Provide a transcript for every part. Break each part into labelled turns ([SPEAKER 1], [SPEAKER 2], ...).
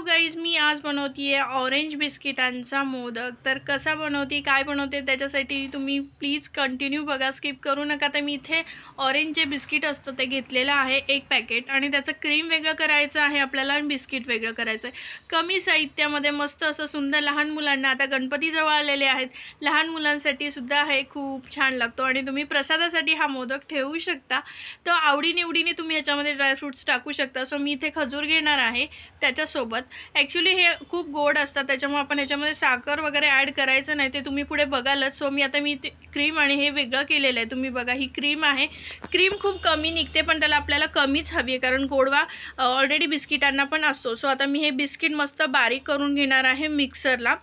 [SPEAKER 1] Guys, मी आज बनवते आहे ऑरेंज बिस्किटांचा मोदक। तर कसा बनवते, काय बनवते त्याच्यासाठी तुम्ही प्लीज कंटिन्यू बघा, स्किप करू नका। तर मी इथे ऑरेंज जे बिस्किट असतं ते घेतलेलं आहे एक पॅकेट, आणि त्याचं क्रीम वेगळं करायचं आहे आपल्याला आणि बिस्किट वेगळं करायचं आहे। कमी साहित्यामध्ये मस्त असं सुंदर लहान मुलांना, आता गणपती जवळ आलेले आहेत, लहान मुलांसाठी सुद्धा हे खूप छान लागतो आणि तुम्ही प्रसादासाठी हा मोदक ठेवू शकता। तर आवडीनिवडीने तुम्ही ह्याच्यामध्ये ड्रायफ्रुट्स टाकू शकता। सो मी इथे खजूर घेणार आहे त्याच्यासोबत। ॲक्च्युली हे खूप गोड असतात, त्याच्यामुळे आपण ह्याच्यामध्ये साखर वगैरे ॲड करायचं नाही, ते तुम्ही पुढे बघालच। सो मी इथे क्रीम आणि हे वेगळं केलेलं आहे। तुम्ही बघा, ही क्रीम आहे। क्रीम खूप कमी निघते, पण त्याला आपल्याला कमीच हवी आहे, कारण गोडवा ऑलरेडी बिस्किटांना पण असतो। सो आता मी हे बिस्किट मस्त बारीक करून घेणार आहे मिक्सरला।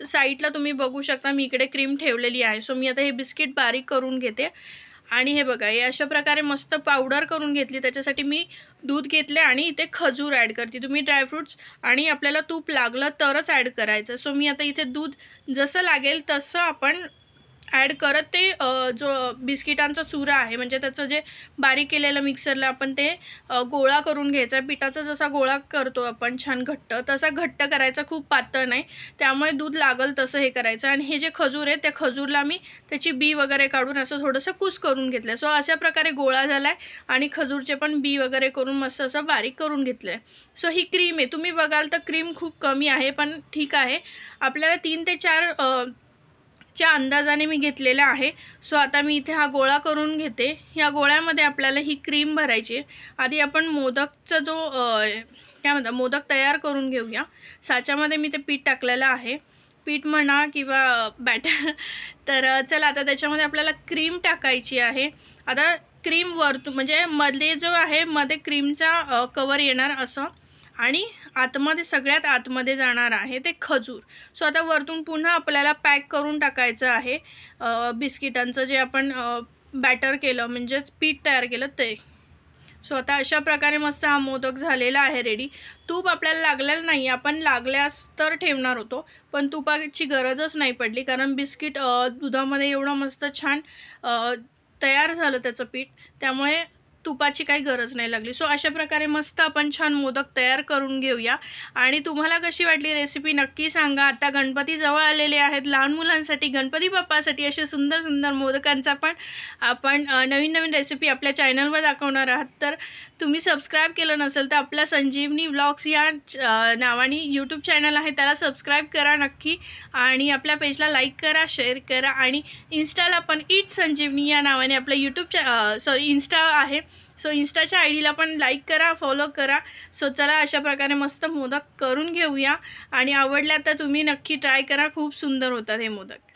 [SPEAKER 1] साईडला तुम्ही बघू शकता मी इकडे क्रीम ठेवलेली आहे। सो मी आता हे बिस्किट बारीक करून घेते आणि हे बघा, हे अशा प्रकारे मस्त पावडर करून घेतली। त्याच्यासाठी मी दूध घेतले आणि इथे खजूर ॲड करते। तुम्ही ड्रायफ्रुट्स आणि आपल्याला तूप लागलं तरच ॲड करायचं। सो मी आता इथे दूध जसं लागेल तसं आपण ॲड करत ते जो बिस्किटांचा चुरा आहे, म्हणजे त्याचं जे बारीक केलेलं मिक्सरला आपण ते गोळा करून घ्यायचा। पिठाचा जसा गोळा करतो आपण छान घट्ट, तसा घट्ट करायचा, खूप पातळ नाही। त्यामुळे दूध लागल तसं हे करायचं। आणि हे जे खजूर आहे त्या खजूरला मी त्याची बी वगैरे काढून असं थोडंसं कुस करून घेतलं। सो अशा प्रकारे गोळा झाला आहे आणि खजूरचे पण बी वगैरे करून मस्त असं बारीक करून घेतलं आहे। सो ही क्रीम आहे, तुम्ही बघाल तर क्रीम खूप कमी आहे, पण ठीक आहे, आपल्याला 3 ते 4 च्या अंदाजाने मी घेतलेला आहे। सो आता मी इथे हा गोळा करून घेते। या गोळ्यामध्ये आपल्याला ही क्रीम भरायची आहे। आधी आपण मोदकचा जो काय म्हणतात मोदक तयार करून घेऊया। साच्यामध्ये मी ते पीठ टाकलेलं आहे, पीठ म्हणा किंवा बॅटर। तर चला, आता त्याच्यामध्ये आपल्याला क्रीम टाकायची आहे। आता क्रीम वरतून म्हणजे मध्ये जो आहे, मध्ये क्रीमचा कवर येणार असं, आणि आतमध्ये सगळ्यात आतमध्ये जाणार आहे ते खजूर। सो आता वरतून पुन्हा आपल्याला पॅक करून टाकायचं आहे बिस्किटांचं जे आपण बॅटर केलं, म्हणजेच पीठ तयार केलं ते। सो आता अशा प्रकारे मस्त हा मोदक झालेला आहे रेडी। तूप आपल्याला लागलेलं नाही, आपण लागल्यास तर ठेवणार होतो, पण तुपाची गरजच नाही पडली, कारण बिस्किट दुधामध्ये एवढं मस्त छान तयार झालं त्याचं पीठ, त्यामुळे तुपाची काही गरज नाही लागली। सो अशा प्रकारे मस्त आपण छान मोदक तयार करून घेऊया। आणि तुम्हाला कशी वाटली रेसिपी नक्की सांगा। आता गणपती जवळ आलेले आहेत, लहान मुलांसाठी, गणपती बाप्पासाठी असे सुंदर सुंदर मोदकांचा पण आपण नवीन नवीन रेसिपी आपल्या चॅनलवर दाखवणार आहात। तर तुम्ही सबस्क्राईब केलं नसेल तर आपला संजीवनी व्लॉग्स या नावाने यूट्यूब चॅनल आहे, त्याला सबस्क्राईब करा नक्की, आणि आपल्या पेजला लाईक करा, शेअर करा, आणि इन्स्टाला पण इट्स संजीवनी या नावाने आपलं इन्स्टा आहे। सो इन्स्टाच्या आयडीला पण लाईक करा, फॉलो करा। सो चला, अशा प्रकारे मस्त मोदक करून घेऊया, आणि आवडल्या तर तुम्ही नक्की ट्राय करा, खूप सुंदर होतात हे मोदक।